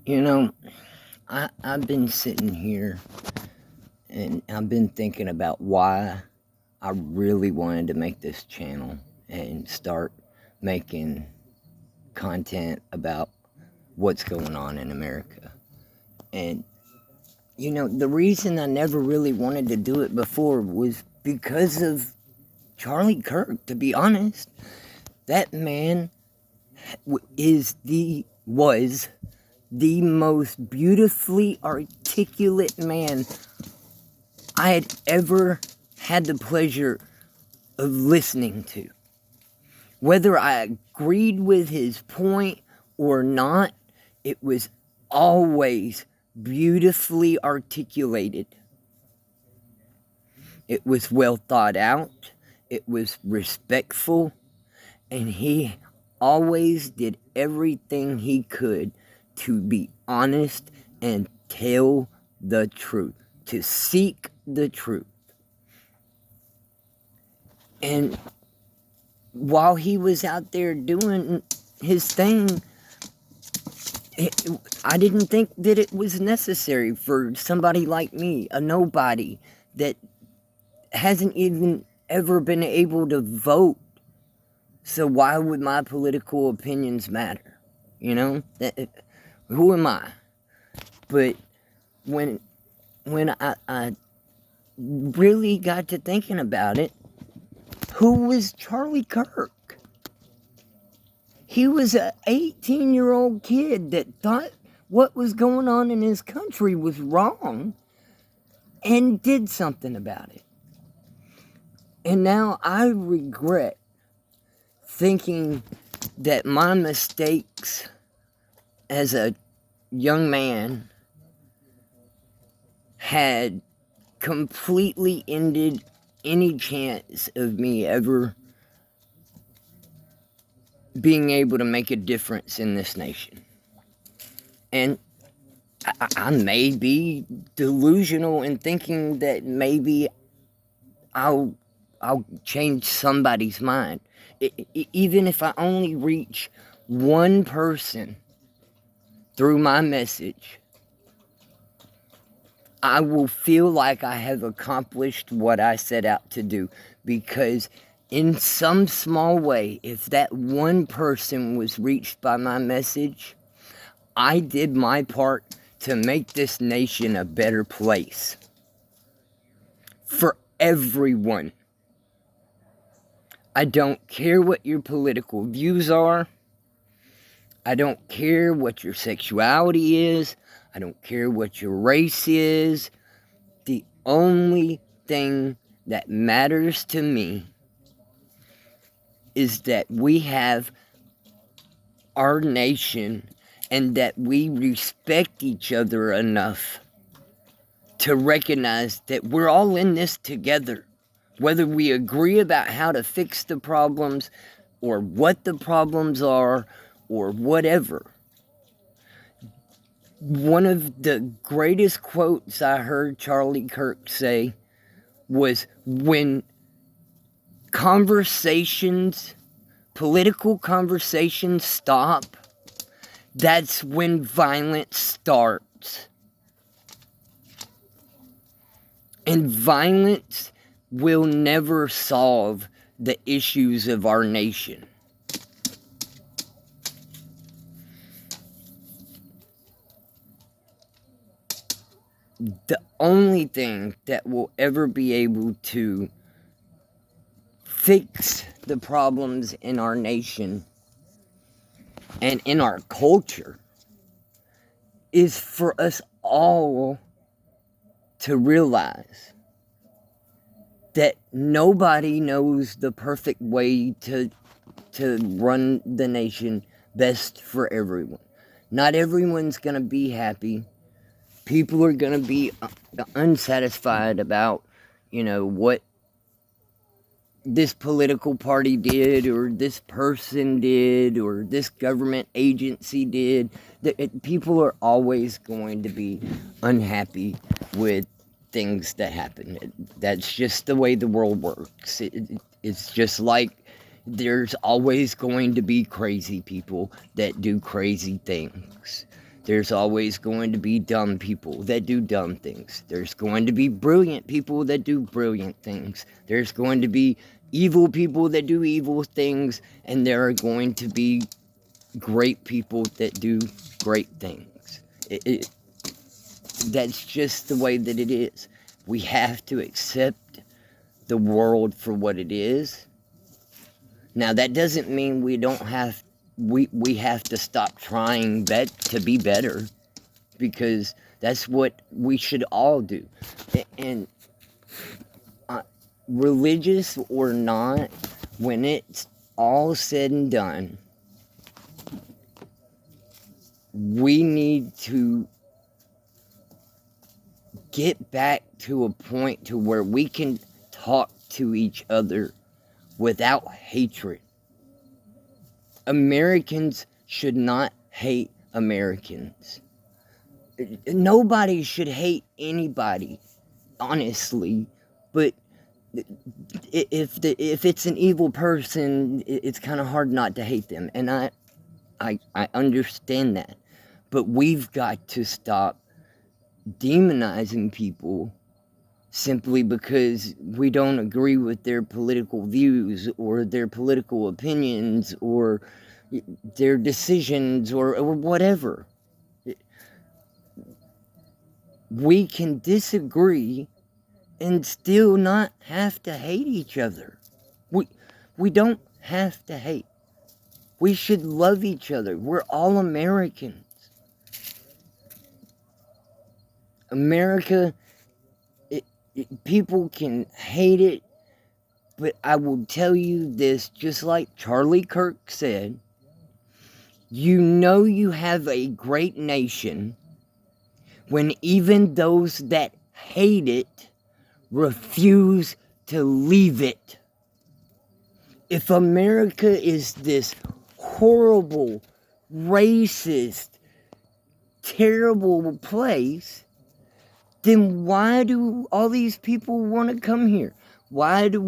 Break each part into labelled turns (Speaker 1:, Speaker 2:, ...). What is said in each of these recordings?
Speaker 1: You know, I've been sitting here and I've been thinking about why I really wanted to make this channel and start making content about what's going on in America. And, the reason I never really wanted to do it before was because of Charlie Kirk, to be honest. That man was the most beautifully articulate man I had ever had the pleasure of listening to. Whether I agreed with his point or not, it was always beautifully articulated. It was well thought out, it was respectful, and he always did everything he could to be honest and tell the truth, to seek the truth. And while he was out there doing his thing, I didn't think that it was necessary for somebody like me, a nobody, that hasn't even ever been able to vote. So why would my political opinions matter? Who am I? But when I really got to thinking about it, who was Charlie Kirk? He was an 18-year-old kid that thought what was going on in his country was wrong and did something about it. And now I regret thinking that my mistakes as a young man had completely ended any chance of me ever being able to make a difference in this nation. And I may be delusional in thinking that maybe I'll change somebody's mind. Even if I only reach one person through my message, I will feel like I have accomplished what I set out to do, because in some small way, if that one person was reached by my message, I did my part to make this nation a better place for everyone. I don't care what your political views are. I don't care what your sexuality is. I don't care what your race is. The only thing that matters to me is that we have our nation and that we respect each other enough to recognize that we're all in this together. Whether we agree about how to fix the problems or what the problems are or whatever. One of the greatest quotes I heard Charlie Kirk say was, when political conversations stop, that's when violence starts. And violence will never solve the issues of our nation. The only thing that will ever be able to fix the problems in our nation and in our culture is for us all to realize that nobody knows the perfect way to run the nation best for everyone. Not everyone's going to be happy. People are going to be unsatisfied about, what this political party did, or this person did, or this government agency did. People are always going to be unhappy with things that happen. That's just the way the world works. It's just like there's always going to be crazy people that do crazy things. There's always going to be dumb people that do dumb things. There's going to be brilliant people that do brilliant things. There's going to be evil people that do evil things. And there are going to be great people that do great things. That's just the way that it is. We have to accept the world for what it is. Now, that doesn't mean we don't have we have to stop trying to be better, because that's what we should all do. And religious or not, when it's all said and done, we need to get back to a point to where we can talk to each other without hatred. Americans should not hate Americans. Nobody should hate anybody, honestly. But if it's an evil person, it's kind of hard not to hate them. And I understand that. But we've got to stop demonizing people simply because we don't agree with their political views or their political opinions or their decisions or whatever. We can disagree and still not have to hate each other. We don't have to hate. We should love each other. We're all Americans. America, people can hate it, but I will tell you this, just like Charlie Kirk said, you know you have a great nation when even those that hate it refuse to leave it. If America is this horrible, racist, terrible place, then why do all these people want to come here? Why did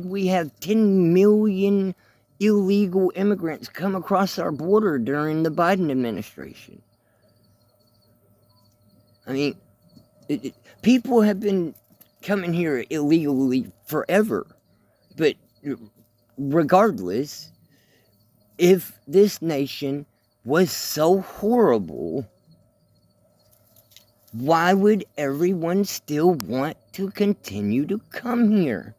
Speaker 1: we have 10 million illegal immigrants come across our border during the Biden administration? I mean, people have been coming here illegally forever. But regardless, if this nation was so horrible, why would everyone still want to continue to come here?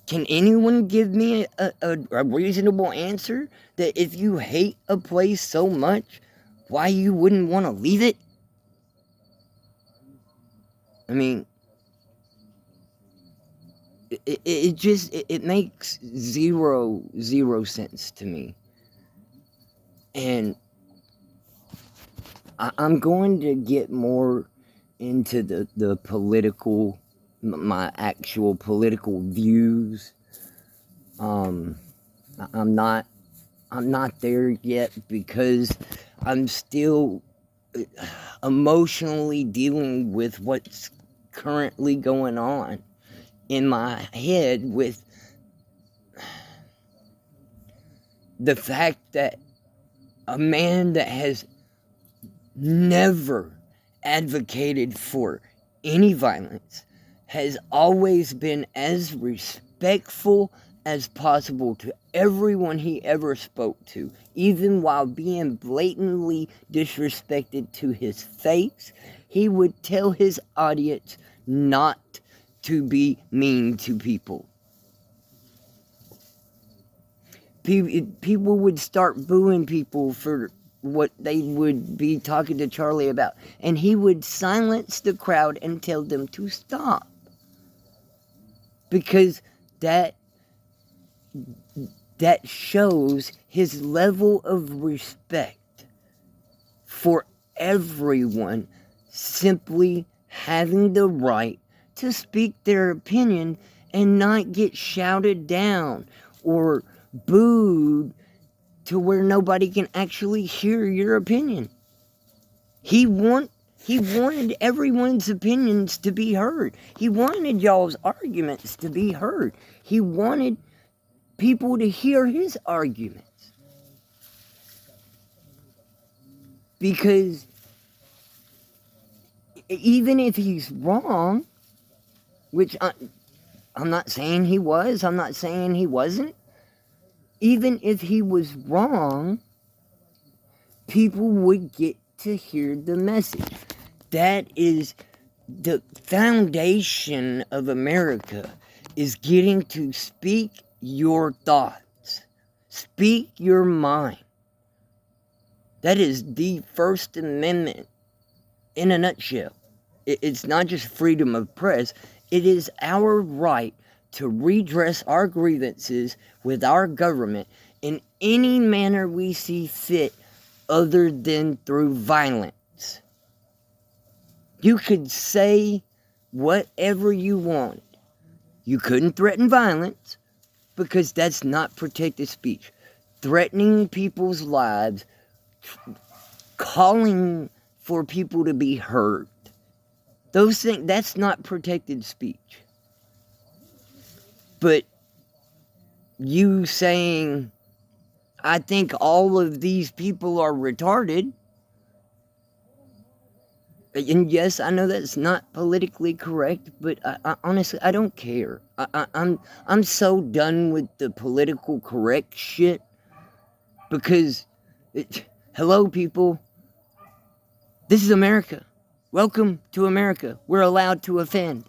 Speaker 1: Can anyone give me a reasonable answer that if you hate a place so much, why you wouldn't want to leave it? I mean, it makes zero sense to me. And I'm going to get more into the political, my actual political views. I'm not there yet because I'm still emotionally dealing with what's currently going on in my head with the fact that a man that has never advocated for any violence, has always been as respectful as possible to everyone he ever spoke to, even while being blatantly disrespected to his face. He would tell his audience not to be mean to people. People would start booing people for what they would be talking to Charlie about, and he would silence the crowd and tell them to stop, because that shows his level of respect for everyone simply having the right to speak their opinion and not get shouted down or booed to where nobody can actually hear your opinion. He wanted everyone's opinions to be heard. He wanted y'all's arguments to be heard. He wanted people to hear his arguments. Because even if he's wrong, which I'm not saying he was, I'm not saying he wasn't, even if he was wrong, people would get to hear the message. That is the foundation of America, is getting to speak your thoughts, speak your mind. That is the First Amendment in a nutshell. It's not just freedom of press, it is our right to redress our grievances with our government in any manner we see fit other than through violence. You could say whatever you wanted. You couldn't threaten violence because that's not protected speech. Threatening people's lives, calling for people to be hurt, those things, that's not protected speech. But you saying, I think all of these people are retarded, and yes, I know that's not politically correct, but I honestly, I don't care. I'm so done with the political correct shit, because, hello people, this is America. Welcome to America. We're allowed to offend.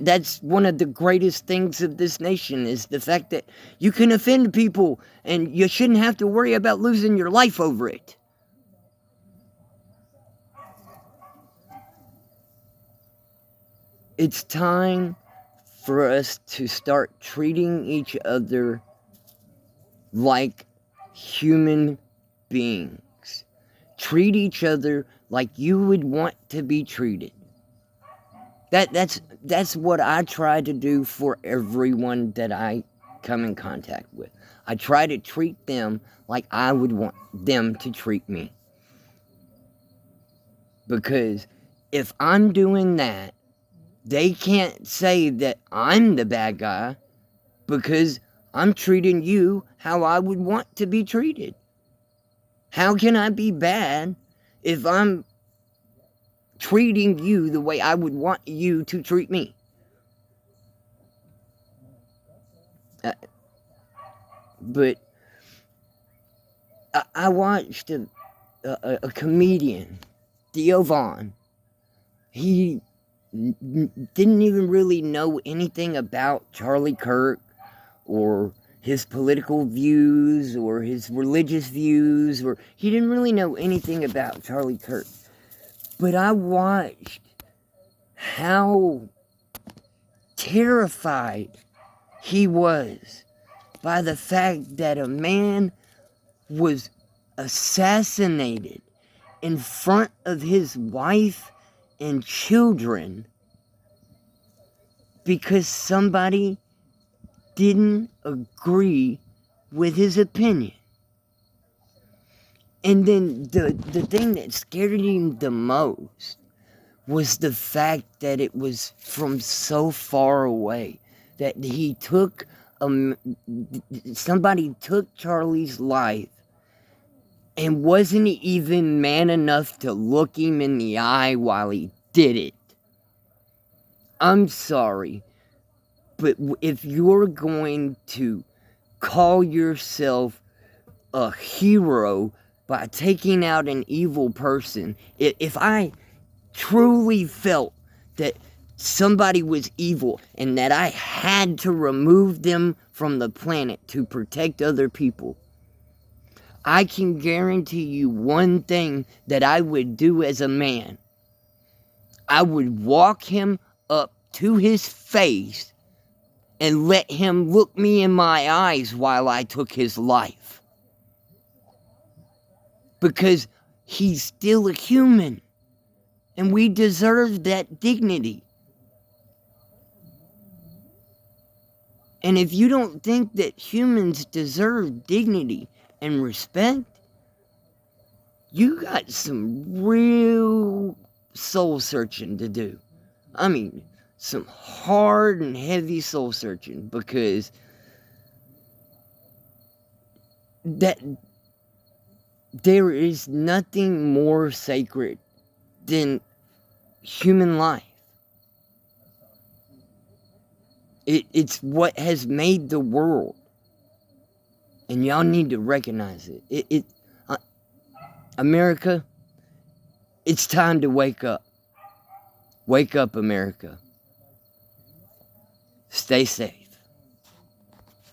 Speaker 1: That's one of the greatest things of this nation, is the fact that you can offend people and you shouldn't have to worry about losing your life over it. It's time for us to start treating each other like human beings. Treat each other like you would want to be treated. That's what I try to do for everyone that I come in contact with. I try to treat them like I would want them to treat me. Because if I'm doing that, they can't say that I'm the bad guy, because I'm treating you how I would want to be treated. How can I be bad if I'm treating you the way I would want you to treat me? But I watched a comedian, Theo Vaughn. He didn't even really know anything about Charlie Kirk or his political views or his religious views, or he didn't really know anything about Charlie Kirk. But I watched how terrified he was by the fact that a man was assassinated in front of his wife and children because somebody didn't agree with his opinion. And then the thing that scared him the most was the fact that it was from so far away, that he took somebody took Charlie's life and wasn't even man enough to look him in the eye while he did it. I'm sorry, but if you're going to call yourself a hero by taking out an evil person, if I truly felt that somebody was evil and that I had to remove them from the planet to protect other people, I can guarantee you one thing that I would do as a man. I would walk him up to his face and let him look me in my eyes while I took his life. Because he's still a human, and we deserve that dignity. And if you don't think that humans deserve dignity and respect, you got some real soul searching to do. I mean, some hard and heavy soul searching, because there is nothing more sacred than human life. It's what has made the world. And y'all need to recognize it. America, it's time to wake up. Wake up, America. Stay safe.